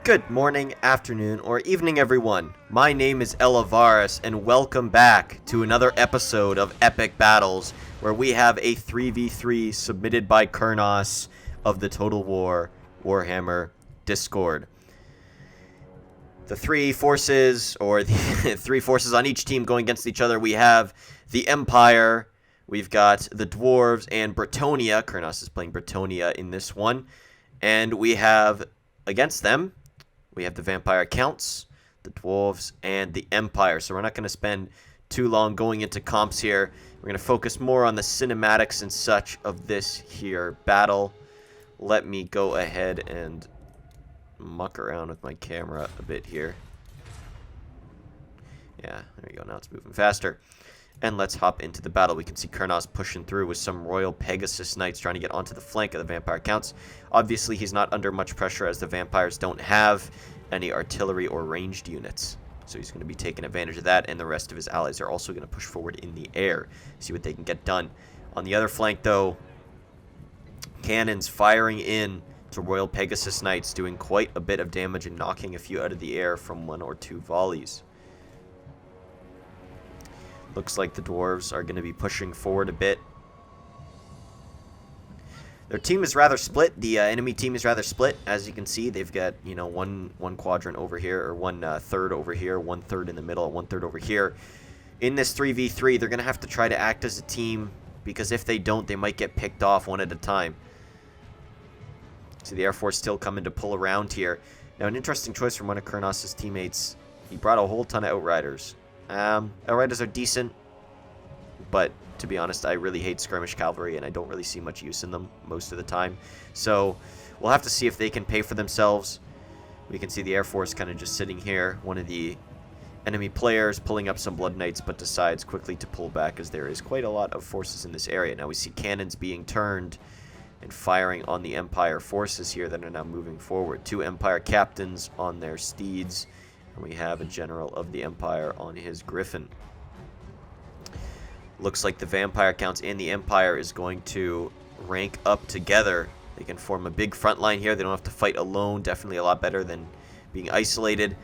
Good morning, afternoon, or evening, everyone. My name is Elivaras, and welcome back to another episode of Epic Battles, where we have a 3v3 submitted by Kurnos of the Total War Warhammer Discord. The three forces, or the three forces on each team going against each other, we have the Empire, we've got the Dwarves, and Bretonnia. Kurnos is playing Bretonnia in this one. And we have, against them, we have the Vampire Counts, the Dwarves, and the Empire. So we're not going to spend too long going into comps here. We're going to focus more on the cinematics and such of this here battle. Let me go ahead and muck around with my camera a bit here. Yeah, there we go. Now it's moving faster. And let's hop into the battle. We can see Kurnos pushing through with some Royal Pegasus Knights trying to get onto the flank of the Vampire Counts. Obviously, he's not under much pressure as the Vampires don't have any artillery or ranged units. So he's going to be taking advantage of that, and the rest of his allies are also going to push forward in the air, see what they can get done. On the other flank, though, cannons firing in to Royal Pegasus Knights, doing quite a bit of damage and knocking a few out of the air from 1 or 2 volleys. Looks like the Dwarves are going to be pushing forward a bit. Their team is rather split. The enemy team is rather split. As you can see, they've got, one quadrant over here, or one third over here, 1/3 in the middle, and 1/3 over here. In this 3v3, they're going to have to try to act as a team, because if they don't, they might get picked off one at a time. So the Air Force still coming to pull around here. Now, an interesting choice from one of Kurnos' teammates. He brought a whole ton of Outriders. Outriders are decent, but to be honest, I really hate Skirmish Cavalry, and I don't really see much use in them most of the time. So we'll have to see if they can pay for themselves. We can see the Air Force kind of just sitting here. One of the enemy players pulling up some Blood Knights, but decides quickly to pull back as there is quite a lot of forces in this area. Now we see cannons being turned and firing on the Empire forces here that are now moving forward. 2 Empire captains on their steeds. And we have a general of the Empire on his Griffin. Looks like the Vampire Counts and the Empire is going to rank up together. They can form a big front line here. They don't have to fight alone. Definitely a lot better than being isolated.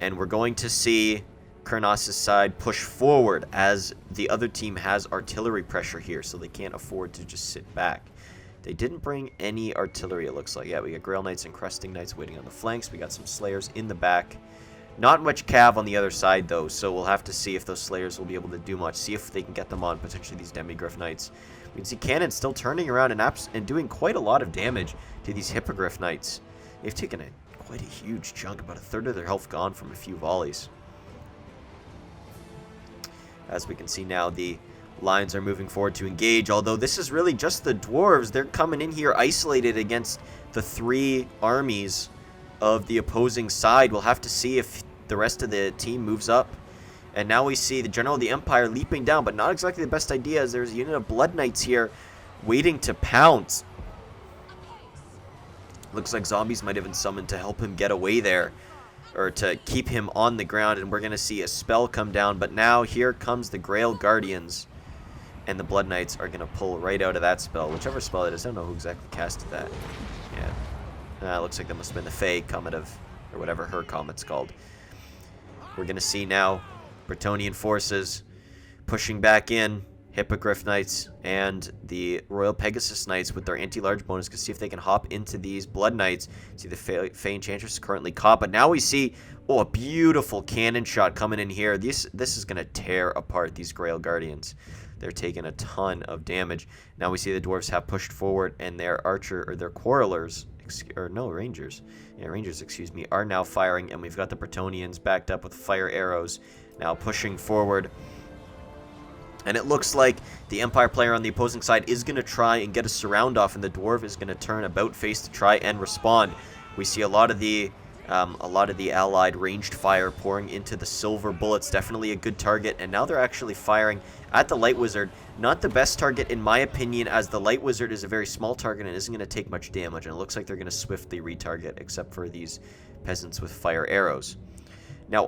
And we're going to see Kurnos' side push forward as the other team has artillery pressure here, so they can't afford to just sit back. They didn't bring any artillery, it looks like. Yeah, we got Grail Knights and Cresting Knights waiting on the flanks. We got some Slayers in the back. Not much cav on the other side, though, so we'll have to see if those Slayers will be able to do much. See if they can get them on, potentially these Demigryph Knights. We can see cannons still turning around and doing quite a lot of damage to these Hippogriff Knights. They've taken quite a huge chunk, about 1/3 of their health gone from a few volleys. As we can see now, the lines are moving forward to engage, although this is really just the Dwarves. They're coming in here isolated against the 3 armies of the opposing side. We'll have to see if the rest of the team moves up. And now we see the General of the Empire leaping down, but not exactly the best idea, as there's a unit of Blood Knights here waiting to pounce. Looks like zombies might have been summoned to help him get away there, or to keep him on the ground, and we're going to see a spell come down. But now here comes the Grail Guardians, and the Blood Knights are going to pull right out of that spell, whichever spell it is. I don't know who exactly casted that. Yeah. Looks like that must have been the Fae Comet or whatever her comet's called. We're going to see now Bretonnian forces pushing back in. Hippogriff Knights and the Royal Pegasus Knights with their anti-large bonus to see if they can hop into these Blood Knights. See the Fae Enchantress is currently caught, but now we see, a beautiful cannon shot coming in here. This is going to tear apart these Grail Guardians. They're taking a ton of damage. Now we see the Dwarves have pushed forward, and their Quarrelers, Rangers. Yeah, Rangers, excuse me, are now firing, and we've got the Bretonnians backed up with fire arrows now pushing forward. And it looks like the Empire player on the opposing side is going to try and get a surround off, and the Dwarf is going to turn about face to try and respond. We see a lot of the allied ranged fire pouring into the silver bullets. Definitely a good target, and now they're actually firing at the Light Wizard. Not the best target in my opinion, as the Light Wizard is a very small target and isn't going to take much damage, and it looks like they're going to swiftly retarget, except for these peasants with fire arrows. Now,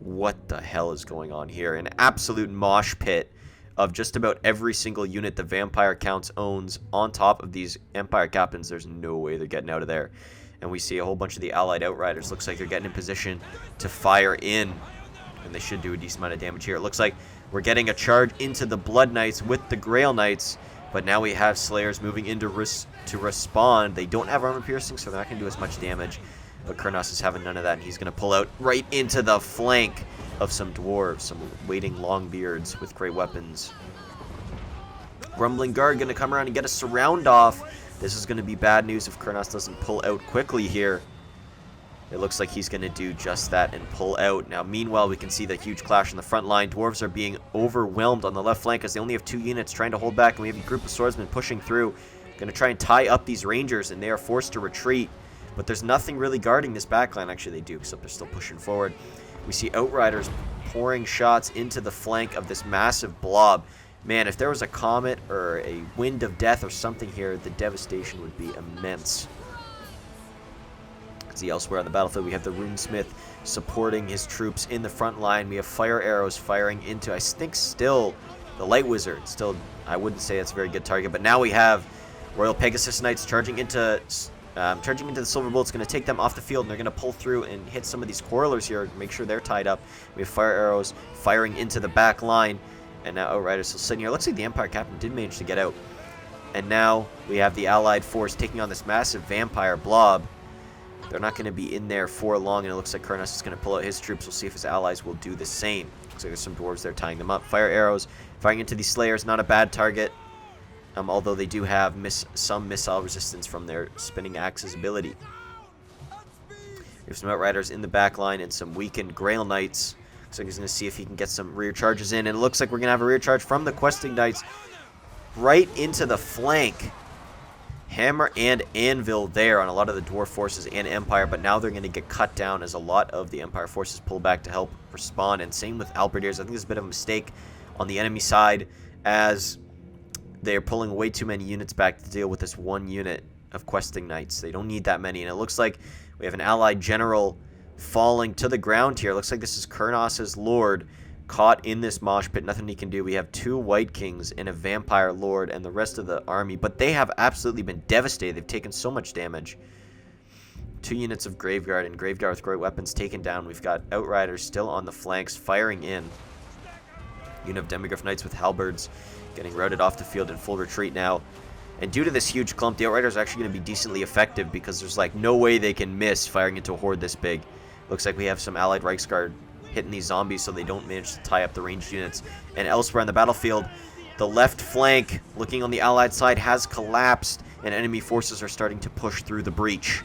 what the hell is going on here? An absolute mosh pit of just about every single unit the Vampire Counts owns on top of these Empire Captains. There's no way they're getting out of there. And we see a whole bunch of the allied outriders. Looks like they're getting in position to fire in. And they should do a decent amount of damage here. It looks like we're getting a charge into the Blood Knights with the Grail Knights. But now we have Slayers moving in to respond. They don't have armor piercing, so they're not going to do as much damage. But Kurnos is having none of that, and he's going to pull out right into the flank of some dwarves, some waiting longbeards with great weapons. Grumbling Guard going to come around and get a surround off. This is going to be bad news if Kurnos doesn't pull out quickly here. It looks like he's going to do just that and pull out. Now, meanwhile, we can see the huge clash in the front line. Dwarves are being overwhelmed on the left flank as they only have 2 units trying to hold back. And we have a group of swordsmen pushing through. Going to try and tie up these rangers, and they are forced to retreat. But there's nothing really guarding this backline. Actually, they do, except they're still pushing forward. We see Outriders pouring shots into the flank of this massive blob. Man, if there was a comet or a wind of death or something here, the devastation would be immense. See, elsewhere on the battlefield, we have the Runesmith supporting his troops in the front line. We have fire arrows firing into, I think, still the Light Wizard. Still, I wouldn't say it's a very good target, but now we have Royal Pegasus Knights charging into the Silver Bullets. Going to take them off the field, and they're going to pull through and hit some of these Quarrelers here, make sure they're tied up. We have fire arrows firing into the back line, and now Outriders still sitting here. Looks like the Empire Captain did manage to get out. And now we have the Allied force taking on this massive vampire blob. They're not going to be in there for long, and it looks like Kurnos is going to pull out his troops. We'll see if his allies will do the same. Looks like there's some dwarves there tying them up. Fire arrows firing into these Slayers, not a bad target. Although they do have some missile resistance from their spinning axes ability. We have some Outriders in the back line and some weakened Grail Knights. So he's going to see if he can get some rear charges in. And it looks like we're going to have a rear charge from the Questing Knights right into the flank. Hammer and Anvil there on a lot of the Dwarf forces and Empire. But now they're going to get cut down as a lot of the Empire forces pull back to help respond. And same with Alberdiers. I think there's a bit of a mistake on the enemy side as they're pulling way too many units back to deal with this one unit of Questing Knights. They don't need that many. And it looks like we have an allied general falling to the ground here. Looks like this is Kurnos' Lord caught in this mosh pit. Nothing he can do. We have 2 White Kings and a Vampire Lord and the rest of the army. But they have absolutely been devastated. They've taken so much damage. 2 units of Graveguard and Graveguard with great weapons taken down. We've got Outriders still on the flanks firing in. Unit of Demigryph Knights with halberds getting routed off the field in full retreat now. And due to this huge clump, the Outriders are actually going to be decently effective because there's like no way they can miss firing into a horde this big. Looks like we have some allied Reichsguard hitting these zombies so they don't manage to tie up the ranged units. And elsewhere on the battlefield, the left flank, looking on the allied side, has collapsed and enemy forces are starting to push through the breach.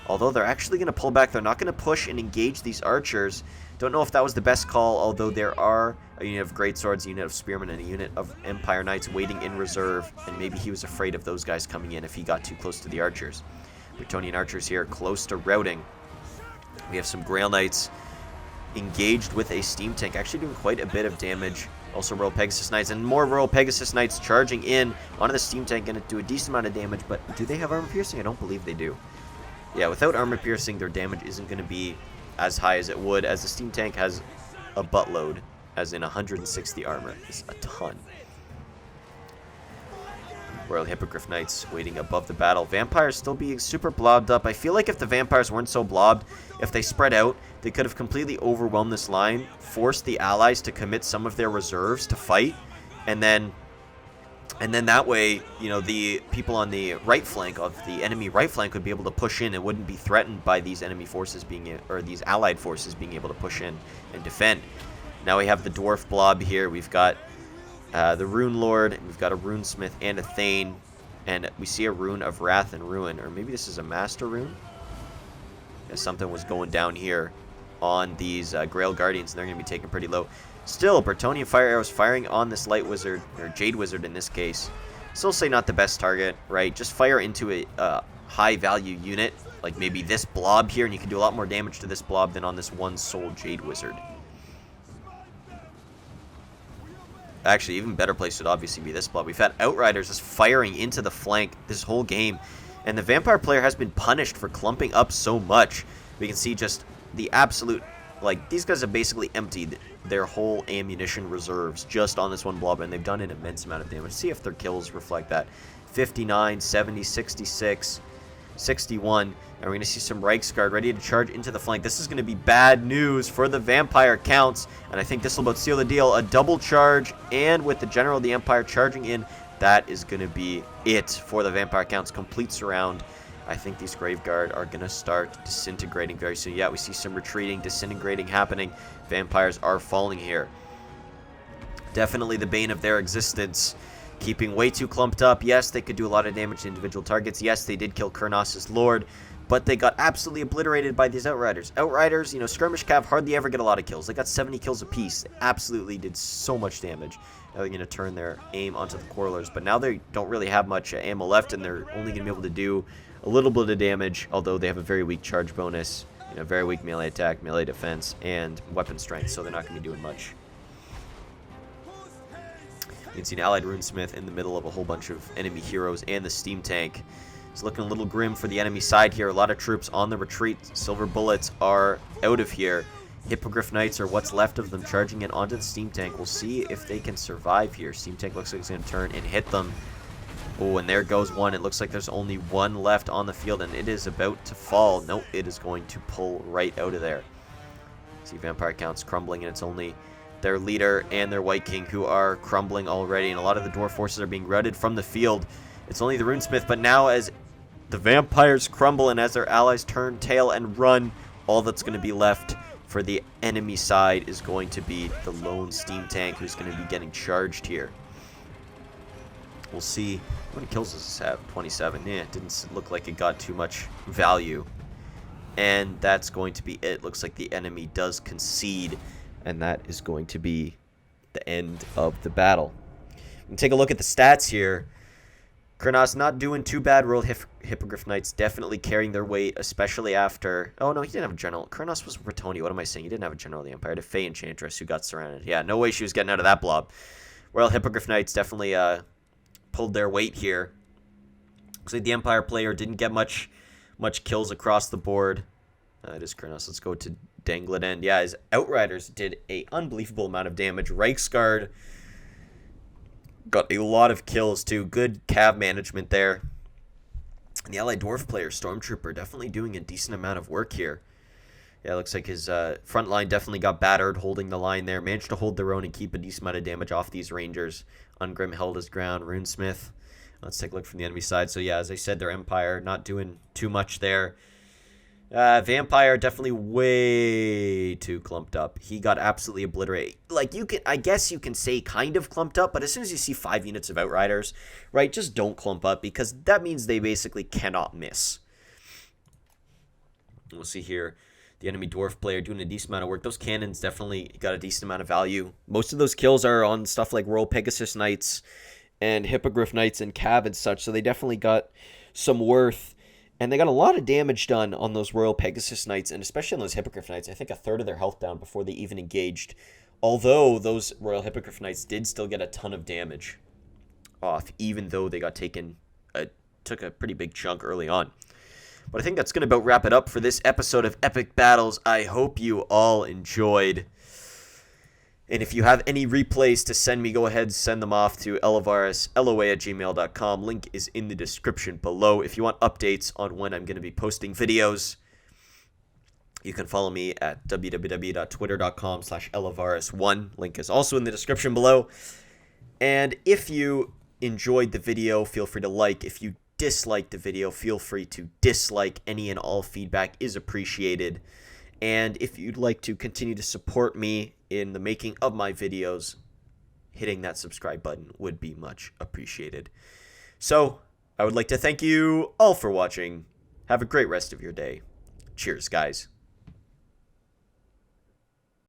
Although they're actually going to pull back, they're not going to push and engage these archers. Don't know if that was the best call, although there are a unit of greatswords, a unit of spearmen, and a unit of Empire Knights waiting in reserve, and maybe he was afraid of those guys coming in if he got too close to the archers. Bretonnian archers here close to routing. We have some Grail Knights engaged with a steam tank, actually doing quite a bit of damage. Also Royal Pegasus Knights and more Royal Pegasus Knights charging in onto the steam tank, going to do a decent amount of damage, but do they have armor piercing? I don't believe they do. Yeah, without armor piercing, their damage isn't going to be as high as it would, as the steam tank has a buttload, as in 160 armor. It's a ton. Royal Hippogriff Knights waiting above the battle. Vampires still being super blobbed up. I feel like if the vampires weren't so blobbed, if they spread out, they could have completely overwhelmed this line, forced the allies to commit some of their reserves to fight, and then that way, you know, the people on the right flank of the enemy right flank would be able to push in and wouldn't be threatened by these enemy forces being, or these allied forces being able to push in and defend. Now we have the dwarf blob here. We've got the Rune Lord, we've got a Runesmith and a Thane, and we see a Rune of Wrath and Ruin, or maybe this is a Master Rune? Yeah, something was going down here on these Grail Guardians, and they're going to be taken pretty low. Still, Bretonnian fire arrows firing on this Light Wizard, or Jade Wizard in this case. Still say not the best target, right? Just fire into a high-value unit, like maybe this blob here, and you can do a lot more damage to this blob than on this one sole Jade Wizard. Actually, even better place would obviously be this blob. We've had Outriders just firing into the flank this whole game, and the Vampire player has been punished for clumping up so much. We can see just the absolute, like, these guys have basically emptied their whole ammunition reserves just on this one blob, and they've done an immense amount of damage. See if their kills reflect that. 59, 70, 66. 61. And we're going to see some Reichsguard ready to charge into the flank. This is going to be bad news for the Vampire Counts. And I think this will about seal the deal. A double charge, and with the General of the Empire charging in, that is going to be it for the Vampire Counts. Complete surround. I think these Graveguard are going to start disintegrating very soon. Yeah, we see some retreating, disintegrating happening. Vampires are falling here. Definitely the bane of their existence. Keeping way too clumped up. Yes, they could do a lot of damage to individual targets. Yes, they did kill Kurnos' Lord, but they got absolutely obliterated by these Outriders. Outriders, you know, Skirmish Cav hardly ever get a lot of kills. They got 70 kills apiece. They absolutely did so much damage. Now they're going to turn their aim onto the Quarrelers, but now they don't really have much ammo left, and they're only going to be able to do a little bit of damage, although they have a very weak charge bonus, you know, very weak melee attack, melee defense, and weapon strength, so they're not going to be doing much. You can see an allied runesmith in the middle of a whole bunch of enemy heroes and the steam tank. It's looking a little grim for the enemy side here. A lot of troops on the retreat. Silver bullets are out of here. Hippogriff Knights are what's left of them charging in onto the steam tank. We'll see if they can survive here. Steam tank looks like it's going to turn and hit them. Oh, and there goes one. It looks like there's only one left on the field, and it is about to fall. Nope, it is going to pull right out of there. See Vampire Counts crumbling, and it's only their leader and their White King who are crumbling already, and a lot of the dwarf forces are being routed from the field. It's only the Runesmith, but now as the Vampires crumble and as their allies turn tail and run, all that's going to be left for the enemy side is going to be the lone steam tank who's going to be getting charged here. We'll see. How many kills does this have? 27. Yeah, it didn't look like it got too much value. And that's going to be it. Looks like the enemy does concede, and that is going to be the end of the battle. We can take a look at the stats here. Kurnos not doing too bad. Royal Hippogriff Knights definitely carrying their weight, especially after... Oh, no, he didn't have a general. Kurnos was Bretoni. What am I saying? He didn't have a general of the Empire. He had a Fey Enchantress who got surrounded. Yeah, no way she was getting out of that blob. Royal Hippogriff Knights definitely pulled their weight here. Looks like the Empire player didn't get much kills across the board. It is Kurnos. Let's go to Danglet End. Yeah, his Outriders did a unbelievable amount of damage. Reichsguard got a lot of kills too. Good cav management there. And the Allied Dwarf player, Stormtrooper, definitely doing a decent amount of work here. Yeah, it looks like his front line definitely got battered, holding the line there. Managed to hold their own and keep a decent amount of damage off these Rangers. Ungrim held his ground. Runesmith. Let's take a look from the enemy side. So yeah, as I said, their Empire not doing too much there. Vampire definitely way too clumped up. He got absolutely obliterated. Like, I guess you can say kind of clumped up, but as soon as you see 5 units of Outriders, right, just don't clump up, because that means they basically cannot miss. We'll see here the enemy dwarf player doing a decent amount of work. Those cannons definitely got a decent amount of value. Most of those kills are on stuff like Royal Pegasus Knights and Hippogriff Knights and Cav and such, so they definitely got some worth. And they got a lot of damage done on those Royal Pegasus Knights, and especially on those Hippogriff Knights. I think a third of their health down before they even engaged. Although those Royal Hippogriff Knights did still get a ton of damage off, even though they got took a pretty big chunk early on. But I think that's going to about wrap it up for this episode of Epic Battles. I hope you all enjoyed. And if you have any replays to send me, go ahead and send them off to Elivaras, LOA@gmail.com. Link is in the description below. If you want updates on when I'm going to be posting videos, you can follow me at www.twitter.com/Elivaras1. Link is also in the description below. And if you enjoyed the video, feel free to like. If you disliked the video, feel free to dislike. Any and all feedback is appreciated. And if you'd like to continue to support me in the making of my videos, hitting that subscribe button would be much appreciated. So, I would like to thank you all for watching. Have a great rest of your day. Cheers, guys.